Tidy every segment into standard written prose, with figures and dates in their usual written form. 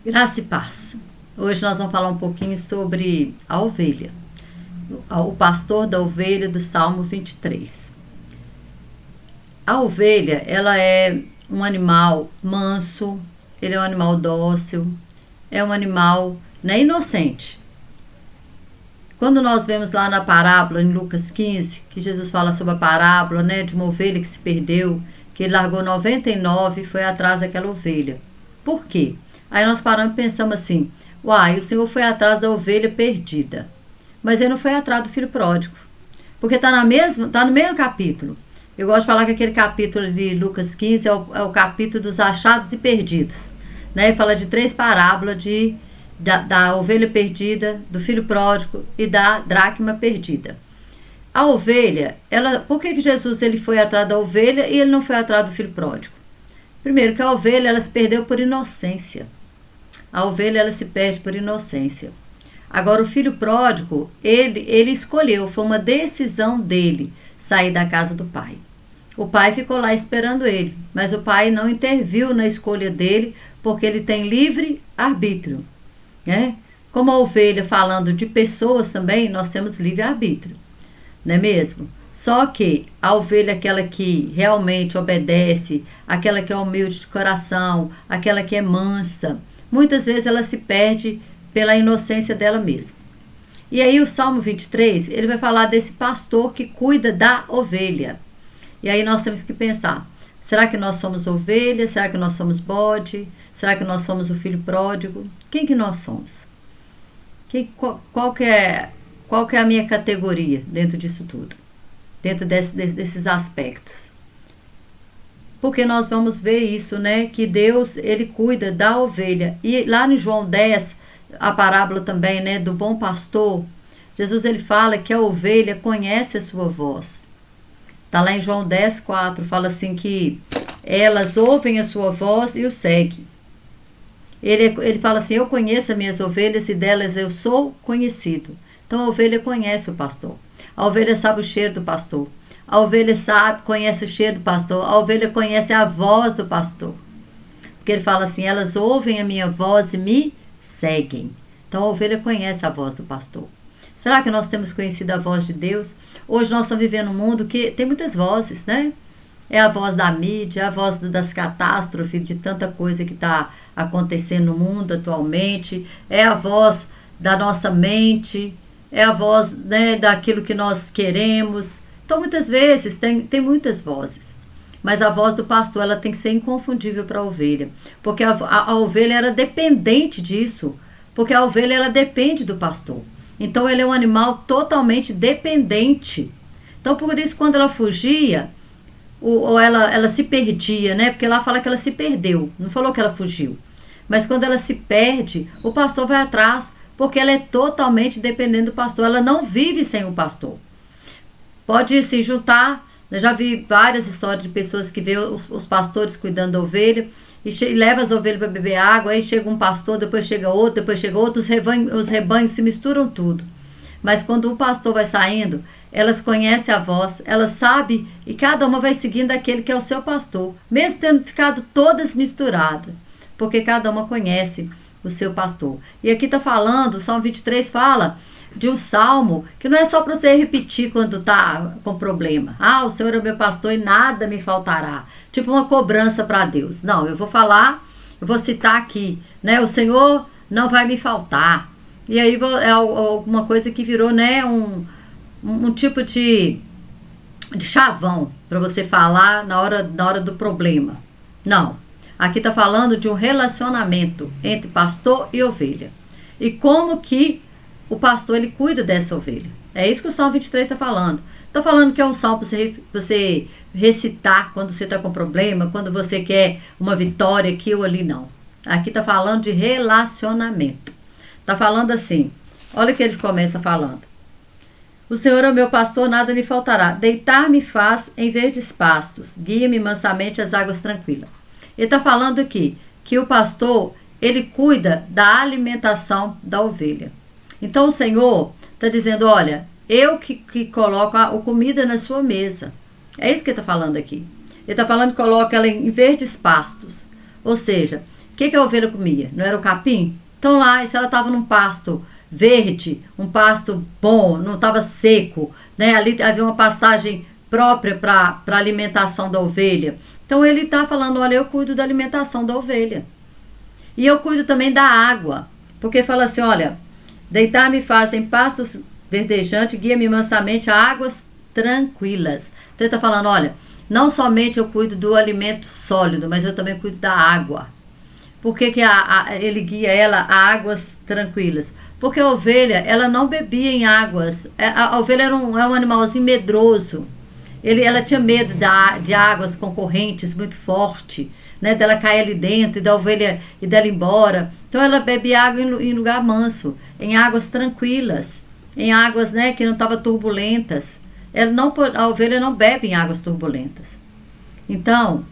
Graça e paz. Hoje nós vamos falar um pouquinho sobre a ovelha, o pastor da ovelha do Salmo 23. A ovelha, ela é um animal manso, ele é um animal dócil, é um animal inocente. Quando nós vemos lá na parábola, em Lucas 15, que Jesus fala sobre a parábola, de uma ovelha que se perdeu, que ele largou 99 e foi atrás daquela ovelha. Por quê? Aí nós paramos e pensamos assim, o Senhor foi atrás da ovelha perdida, mas ele não foi atrás do filho pródigo, porque está no mesmo capítulo. Eu gosto de falar que aquele capítulo de Lucas 15 é o capítulo dos achados e perdidos, Fala de 3 parábolas da ovelha perdida, do filho pródigo e da dracma perdida. A ovelha, por que Jesus ele foi atrás da ovelha e ele não foi atrás do filho pródigo? Primeiro, que a ovelha ela se perdeu por inocência. A ovelha ela se perde por inocência. Agora, o filho pródigo, ele escolheu, foi uma decisão dele sair da casa do pai. O pai ficou lá esperando ele, mas o pai não interviu na escolha dele, porque ele tem livre arbítrio. Como a ovelha, falando de pessoas também, nós temos livre arbítrio, não é mesmo? Só que a ovelha, aquela que realmente obedece, aquela que é humilde de coração, aquela que é mansa, muitas vezes ela se perde pela inocência dela mesma. E aí o Salmo 23, ele vai falar desse pastor que cuida da ovelha. E aí nós temos que pensar, será que nós somos ovelha? Será que nós somos bode? Será que nós somos o filho pródigo? Quem que nós somos? Qual que é a minha categoria dentro disso tudo? Dentro desses aspectos. Porque nós vamos ver isso, que Deus, ele cuida da ovelha. E lá no João 10, a parábola também, do bom pastor, Jesus ele fala que a ovelha conhece a sua voz. Está lá em João 10, 4, fala assim que elas ouvem a sua voz e o seguem. Ele fala assim, eu conheço as minhas ovelhas e delas eu sou conhecido. Então a ovelha conhece o pastor. A ovelha sabe o cheiro do pastor. A ovelha conhece o cheiro do pastor. A ovelha conhece a voz do pastor. Porque ele fala assim, elas ouvem a minha voz e me seguem. Então a ovelha conhece a voz do pastor. Será que nós temos conhecido a voz de Deus? Hoje nós estamos vivendo um mundo que tem muitas vozes, É a voz da mídia, a voz das catástrofes, de tanta coisa que está acontecendo no mundo atualmente. É a voz da nossa mente, é a voz daquilo que nós queremos. Então, muitas vezes, tem muitas vozes. Mas a voz do pastor ela tem que ser inconfundível para a ovelha. Porque a ovelha era dependente disso. Porque a ovelha ela depende do pastor. Então, ele é um animal totalmente dependente. Então, por isso, quando ela fugia, ou ela se perdia, Porque lá fala que ela se perdeu. Não falou que ela fugiu. Mas quando ela se perde, o pastor vai atrás. Porque ela é totalmente dependente do pastor. Ela não vive sem o pastor. Pode se juntar. Eu já vi várias histórias de pessoas que vê os pastores cuidando da ovelha. E leva as ovelhas para beber água. Aí chega um pastor, depois chega outro, depois chega outro. Os rebanhos se misturam tudo. Mas quando o pastor vai saindo, elas conhecem a voz. Elas sabem e cada uma vai seguindo aquele que é o seu pastor. Mesmo tendo ficado todas misturadas. Porque cada uma conhece o seu pastor. E aqui está falando, o Salmo 23 fala de um salmo que não é só para você repetir quando está com problema. O Senhor é o meu pastor e nada me faltará. Tipo uma cobrança para Deus. Não, eu vou citar aqui, o Senhor não vai me faltar. E aí é alguma coisa que virou, um tipo de chavão para você falar na hora do problema. Não. Aqui está falando de um relacionamento entre pastor e ovelha. E como que o pastor ele cuida dessa ovelha. É isso que o Salmo 23 está falando. Está falando que é um salmo para você recitar quando você está com problema, quando você quer uma vitória aqui ou ali, não. Aqui está falando de relacionamento. Está falando assim, olha o que ele começa falando. O Senhor é o meu pastor, nada me faltará. Deitar-me faz em verdes pastos, guia-me mansamente às águas tranquilas. Ele está falando aqui que o pastor, ele cuida da alimentação da ovelha. Então o Senhor está dizendo, olha, eu que coloco a comida na sua mesa. É isso que ele está falando aqui. Ele está falando que coloca ela em verdes pastos. Ou seja, que a ovelha comia? Não era o capim? Então lá, se ela estava num pasto verde, um pasto bom, não estava seco, né? Ali havia uma pastagem própria para a alimentação da ovelha. Então ele está falando, olha, eu cuido da alimentação da ovelha. E eu cuido também da água. Porque fala assim, olha, deitar-me faz em pastos verdejantes, guia-me mansamente a águas tranquilas. Então ele está falando, olha, não somente eu cuido do alimento sólido, mas eu também cuido da água. Por que ele guia ela a águas tranquilas? Porque a ovelha, ela não bebia em águas. A ovelha é um animalzinho medroso. Ela tinha medo de águas com correntes muito forte, né? Dela cair ali dentro e da ovelha e dela ir embora. Então ela bebe água em lugar manso, em águas tranquilas, em águas, né, que não estavam turbulentas. A ovelha não bebe em águas turbulentas. Então,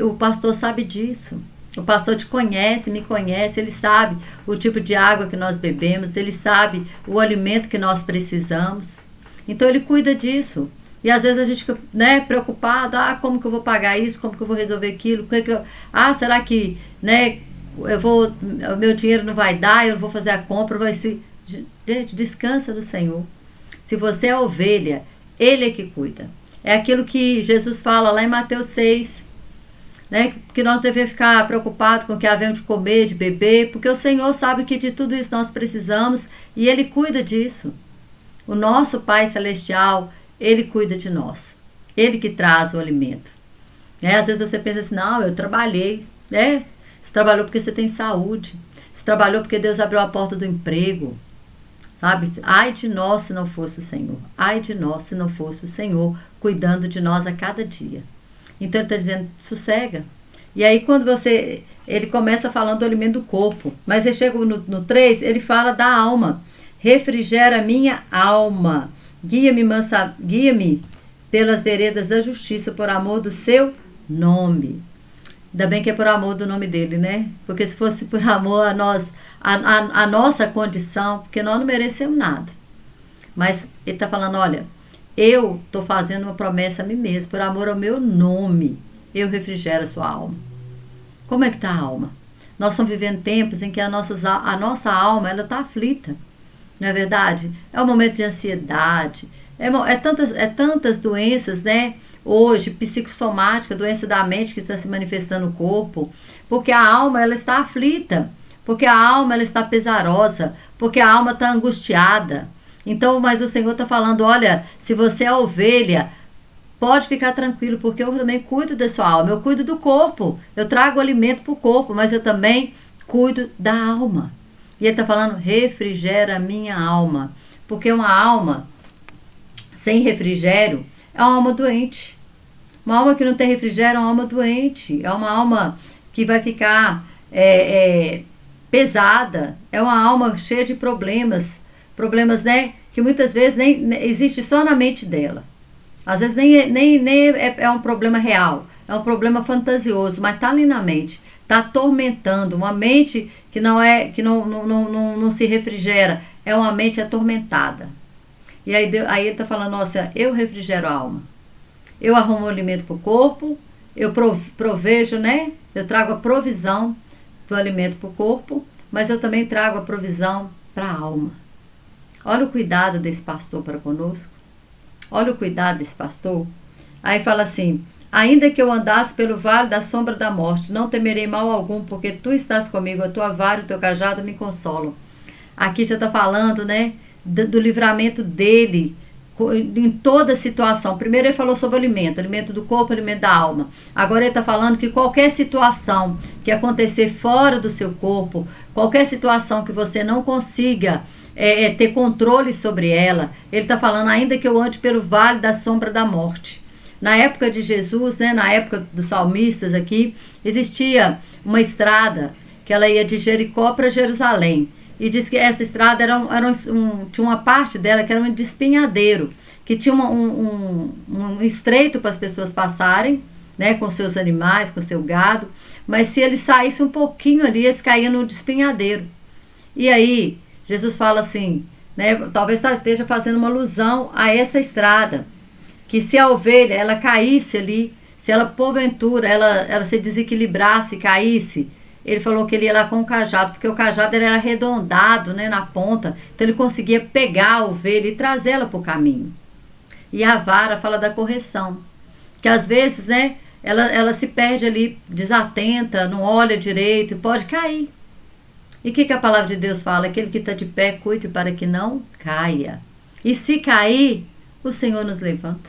o pastor sabe disso. O pastor te conhece, me conhece, ele sabe o tipo de água que nós bebemos, ele sabe o alimento que nós precisamos. Então ele cuida disso. E às vezes a gente fica, né, preocupado, como que eu vou pagar isso, como que eu vou resolver aquilo, será que, né, o meu dinheiro não vai dar, eu não vou fazer a compra, vai ser... Gente, descansa do Senhor. Se você é ovelha, Ele é que cuida. É aquilo que Jesus fala lá em Mateus 6, né, que nós devemos ficar preocupados com o que havemos de comer, de beber, porque o Senhor sabe que de tudo isso nós precisamos e Ele cuida disso. O nosso Pai Celestial, Ele cuida de nós. Ele que traz o alimento. Às vezes você pensa assim, não, eu trabalhei. Você trabalhou porque você tem saúde. Você trabalhou porque Deus abriu a porta do emprego. Sabe? Ai de nós se não fosse o Senhor. Ai de nós se não fosse o Senhor cuidando de nós a cada dia. Então ele está dizendo, sossega. E aí quando ele começa falando do alimento do corpo. Mas ele chega no 3, ele fala da alma. Refrigera minha alma. Guia-me pelas veredas da justiça por amor do seu nome. Ainda bem que é por amor do nome dele, né? Porque se fosse por amor a nossa condição, porque nós não merecemos nada. Mas ele está falando, olha, eu estou fazendo uma promessa a mim mesmo, por amor ao meu nome, eu refrigero a sua alma. Como é que está a alma? Nós estamos vivendo tempos em que a nossa alma está aflita. Não é verdade? É um momento de ansiedade, tantas doenças, né? Hoje, psicossomática, doença da mente que está se manifestando no corpo, porque a alma ela está aflita, porque a alma ela está pesarosa, porque a alma está angustiada. Então, mas o Senhor está falando, olha, se você é ovelha, pode ficar tranquilo, porque eu também cuido da sua alma, eu cuido do corpo, eu trago alimento para o corpo, mas eu também cuido da alma. E ele está falando, refrigera a minha alma. Porque uma alma sem refrigério é uma alma doente. Uma alma que não tem refrigério é uma alma doente. É uma alma que vai ficar pesada. É uma alma cheia de problemas. Problemas, né, que muitas vezes nem existe só na mente dela. Às vezes nem é um problema real. É um problema fantasioso, mas está ali na mente. Está atormentando. Uma mente que não se refrigera. É uma mente atormentada. E aí ele está falando, nossa, eu refrigero a alma. Eu arrumo o alimento para o corpo. Eu provejo, né? Eu trago a provisão do alimento para o corpo. Mas eu também trago a provisão para a alma. Olha o cuidado desse pastor para conosco. Olha o cuidado desse pastor. Aí fala assim, ainda que eu andasse pelo vale da sombra da morte, não temerei mal algum, porque tu estás comigo, a tua vara e o teu cajado me consolam. Aqui já está falando, né, do livramento dele em toda situação. Primeiro ele falou sobre alimento do corpo, alimento da alma. Agora ele está falando que qualquer situação que acontecer fora do seu corpo, qualquer situação que você não consiga ter controle sobre ela, ele está falando, ainda que eu ande pelo vale da sombra da morte. Na época de Jesus, né, na época dos salmistas aqui, existia uma estrada que ela ia de Jericó para Jerusalém. E diz que essa estrada tinha uma parte dela que era um despenhadeiro, que tinha um estreito para as pessoas passarem, né, com seus animais, com seu gado. Mas se eles saíssem um pouquinho ali, eles caíam no despenhadeiro. E aí, Jesus fala assim, né, talvez esteja fazendo uma alusão a essa estrada, que se a ovelha ela caísse ali, se ela porventura ela se desequilibrasse, caísse, ele falou que ele ia lá com o cajado, porque o cajado ele era arredondado, né, na ponta, então ele conseguia pegar a ovelha e trazê-la para o caminho. E a vara fala da correção, que às vezes, né, ela se perde ali, desatenta, não olha direito, pode cair. E o que a palavra de Deus fala? Aquele que está de pé, cuide para que não caia. E se cair, o Senhor nos levanta.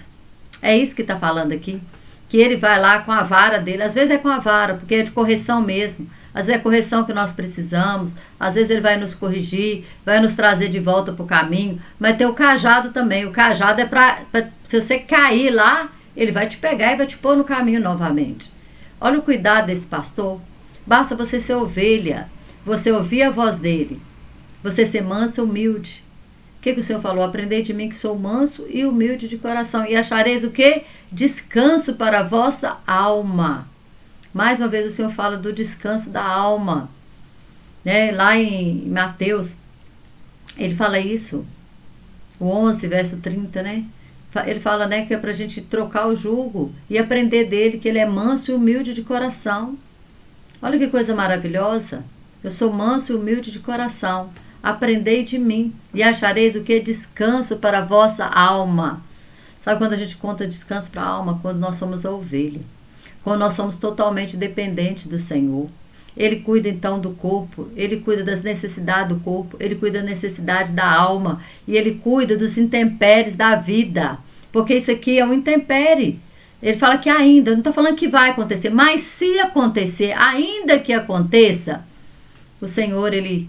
É isso que está falando aqui. Que ele vai lá com a vara dele. Às vezes é com a vara, porque é de correção mesmo. Às vezes é correção que nós precisamos. Às vezes ele vai nos corrigir, vai nos trazer de volta para o caminho. Mas tem o cajado também. O cajado é para se você cair lá, ele vai te pegar e vai te pôr no caminho novamente. Olha o cuidado desse pastor. Basta você ser ovelha. Você ouvir a voz dele. Você ser manso e humilde. O que o Senhor falou? Aprendei de mim que sou manso e humilde de coração. E achareis o quê? Descanso para a vossa alma. Mais uma vez o Senhor fala do descanso da alma. Né? Lá em Mateus, ele fala isso. O 11, verso 30, né? Ele fala, né, que é para a gente trocar o jugo e aprender dele que ele é manso e humilde de coração. Olha que coisa maravilhosa. Eu sou manso e humilde de coração. Aprendei de mim e achareis o que? Descanso para a vossa alma. Sabe quando a gente conta descanso para a alma? Quando nós somos a ovelha. Quando nós somos totalmente dependentes do Senhor. Ele cuida então do corpo, ele cuida das necessidades do corpo, ele cuida da necessidade da alma e ele cuida dos intempéries da vida. Porque isso aqui é um intempérie. Ele fala que ainda, não está falando que vai acontecer, mas se acontecer, ainda que aconteça, o Senhor, ele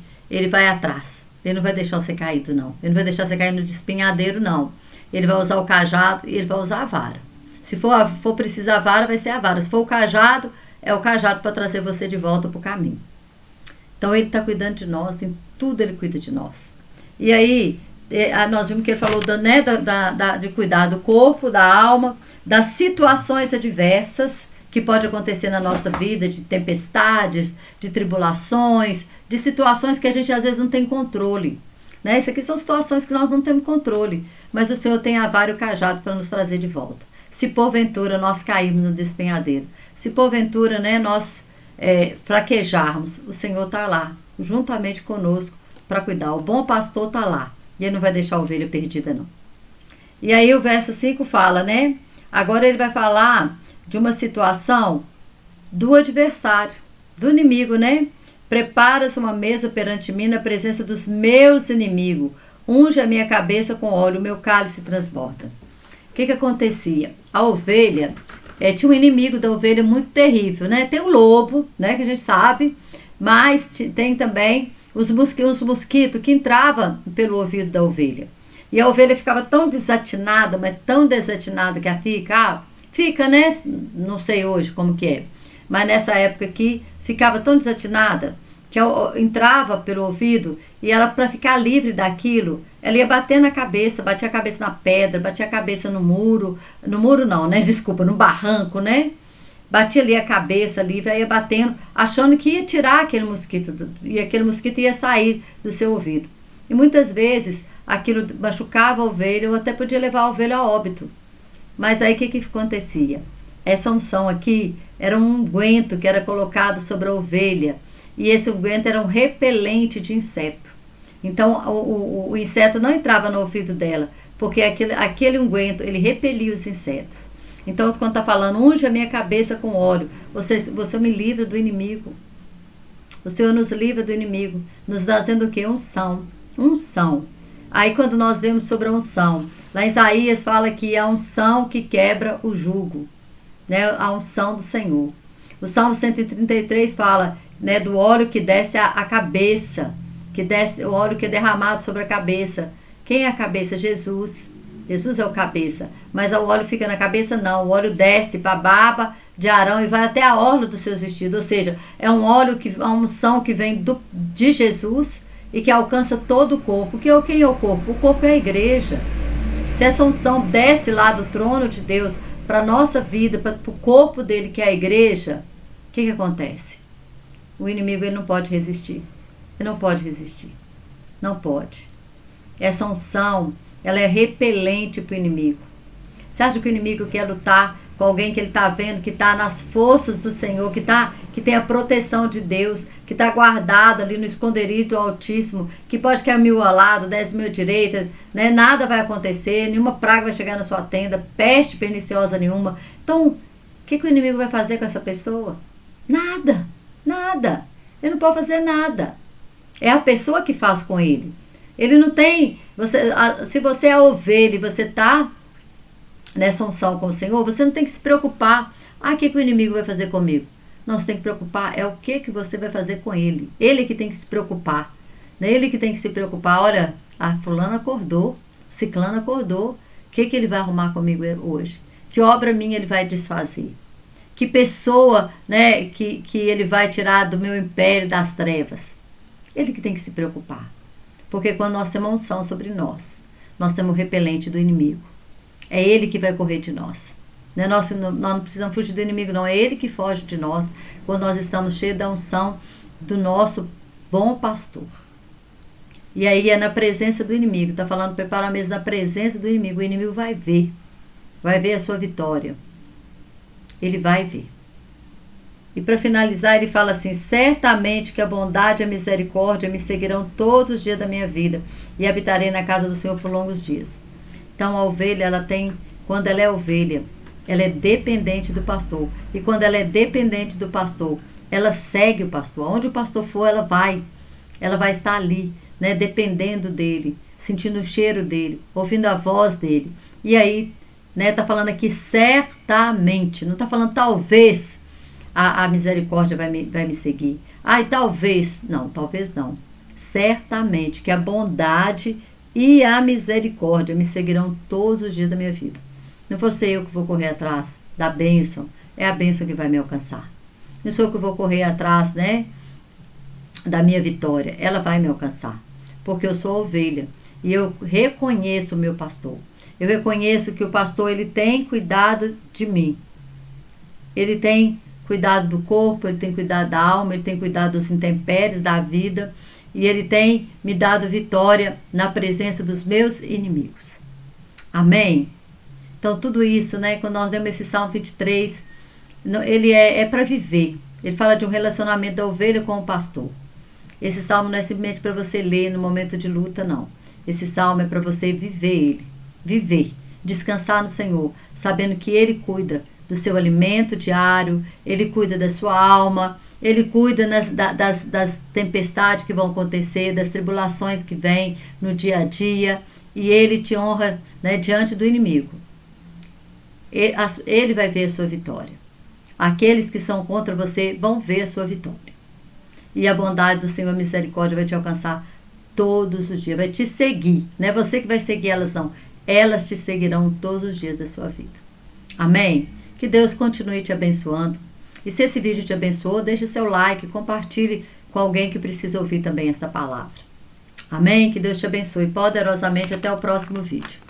vai atrás. Ele não vai deixar você caído, não. Ele não vai deixar você cair no despenhadeiro, não. Ele vai usar o cajado e ele vai usar a vara. Se for precisar a vara, vai ser a vara. Se for o cajado, é o cajado para trazer você de volta para o caminho. Então, ele está cuidando de nós, em tudo ele cuida de nós. E aí, nós vimos que ele falou né, de cuidar do corpo, da alma, das situações adversas que pode acontecer na nossa vida, de tempestades, de tribulações, de situações que a gente às vezes não tem controle. Né? Isso aqui são situações que nós não temos controle, mas o Senhor tem a vara e o cajado para nos trazer de volta. Se porventura nós cairmos no despenhadeiro, se porventura, né, nós fraquejarmos, o Senhor está lá, juntamente conosco, para cuidar. O bom pastor está lá, e ele não vai deixar a ovelha perdida, não. E aí o verso 5 fala, né? Agora ele vai falar de uma situação do adversário, do inimigo, né? Prepara-se uma mesa perante mim na presença dos meus inimigos. Unge a minha cabeça com óleo, o meu cálice transborda. O que acontecia? A ovelha, tinha um inimigo da ovelha muito terrível, né? Tem o lobo, né? Que a gente sabe, mas tem também os mosquitos que entravam pelo ouvido da ovelha. E a ovelha ficava tão desatinada, mas tão desatinada que ela fica, né? Não sei hoje como que é. Mas nessa época aqui, ficava tão desatinada que entrava pelo ouvido e ela, para ficar livre daquilo, ela ia bater na cabeça, batia a cabeça na pedra, batia a cabeça no muro não, né? Desculpa, no barranco, né? Batia ali a cabeça ali, ia batendo, achando que ia tirar aquele mosquito, e aquele mosquito ia sair do seu ouvido. E muitas vezes aquilo machucava a ovelha ou até podia levar a ovelha a óbito. Mas aí o que acontecia? Essa unção aqui era um unguento que era colocado sobre a ovelha. E esse unguento era um repelente de inseto. Então o inseto não entrava no ouvido dela, porque aquele unguento, ele repelia os insetos. Então quando está falando, unge a minha cabeça com óleo, você me livra do inimigo. O Senhor nos livra do inimigo, nos dando o quê? Unção. Unção. Aí quando nós vemos sobre a unção, lá em Isaías fala que é a unção que quebra o jugo, né? A unção do Senhor. O Salmo 133 fala, né, do óleo que desce a cabeça, o óleo que é derramado sobre a cabeça. Quem é a cabeça? Jesus. Jesus é o cabeça. Mas o óleo fica na cabeça? Não. O óleo desce para a barba de Arão e vai até a orla dos seus vestidos. Ou seja, é um óleo, uma unção que vem de Jesus e que alcança todo o corpo. Quem é o corpo? O corpo é a igreja. Se essa unção desce lá do trono de Deus para a nossa vida, para o corpo dele, que é a igreja, o que acontece? O inimigo, ele não pode resistir. Ele não pode resistir. Não pode. Essa unção, ela é repelente para o inimigo. Você acha que o inimigo quer lutar com alguém que ele está vendo, que está nas forças do Senhor, que está que tem a proteção de Deus, que está guardado ali no esconderijo do Altíssimo, que pode cair 1000 ao lado, 10.000 à direita, né? Nada vai acontecer, nenhuma praga vai chegar na sua tenda, peste perniciosa nenhuma. Então, o que o inimigo vai fazer com essa pessoa? Nada, nada. Ele não pode fazer nada. É a pessoa que faz com ele. Ele não tem... se você é ovelha e você está nessa unção com o Senhor, você não tem que se preocupar. O que o inimigo vai fazer comigo? Não, você tem que preocupar é o que você vai fazer com ele. Ele que tem que se preocupar. Ele que tem que se preocupar. Olha, a fulana acordou, ciclano acordou. O que ele vai arrumar comigo hoje? Que obra minha ele vai desfazer? Que pessoa, né, que ele vai tirar do meu império das trevas? Ele que tem que se preocupar. Porque quando nós temos a unção sobre nós, nós temos o repelente do inimigo. É ele que vai correr de nós. Nós não precisamos fugir do inimigo, não. É ele que foge de nós quando nós estamos cheios da unção do nosso bom pastor. E aí é na presença do inimigo. Está falando, prepara a mesa na presença do inimigo. O inimigo vai ver a sua vitória. Ele vai ver. E para finalizar, ele fala assim: certamente que a bondade e a misericórdia me seguirão todos os dias da minha vida, e habitarei na casa do Senhor por longos dias. Então a ovelha, quando ela é ovelha, ela é dependente do pastor. E quando ela é dependente do pastor, ela segue o pastor. Onde o pastor for, ela vai estar ali, né, dependendo dele, sentindo o cheiro dele, ouvindo a voz dele. E aí, né, tá falando aqui certamente, não tá falando talvez a misericórdia vai me seguir. E talvez não. Certamente que a bondade e a misericórdia me seguirão todos os dias da minha vida. Não vou ser eu que vou correr atrás da bênção, é a bênção que vai me alcançar. Não sou eu que vou correr atrás, né, da minha vitória, ela vai me alcançar. Porque eu sou ovelha e eu reconheço o meu pastor. Eu reconheço que o pastor, ele tem cuidado de mim. Ele tem cuidado do corpo, ele tem cuidado da alma, ele tem cuidado dos intempéries da vida, e ele tem me dado vitória na presença dos meus inimigos. Amém? Então tudo isso, né, quando nós lemos esse Salmo 23, ele é para viver. Ele fala de um relacionamento da ovelha com o pastor. Esse salmo não é simplesmente para você ler no momento de luta, não. Esse salmo é para você viver ele, descansar no Senhor, sabendo que ele cuida do seu alimento diário, ele cuida da sua alma, ele cuida das tempestades que vão acontecer, das tribulações que vêm no dia a dia, e ele te honra, né, diante do inimigo. Ele vai ver a sua vitória. Aqueles que são contra você vão ver a sua vitória. E a bondade do Senhor, a misericórdia vai te alcançar todos os dias, vai te seguir. Não é você que vai seguir elas, não. Elas te seguirão todos os dias da sua vida. Amém? Que Deus continue te abençoando. E se esse vídeo te abençoou, deixe seu like, compartilhe com alguém que precisa ouvir também essa palavra. Amém? Que Deus te abençoe poderosamente. Até o próximo vídeo.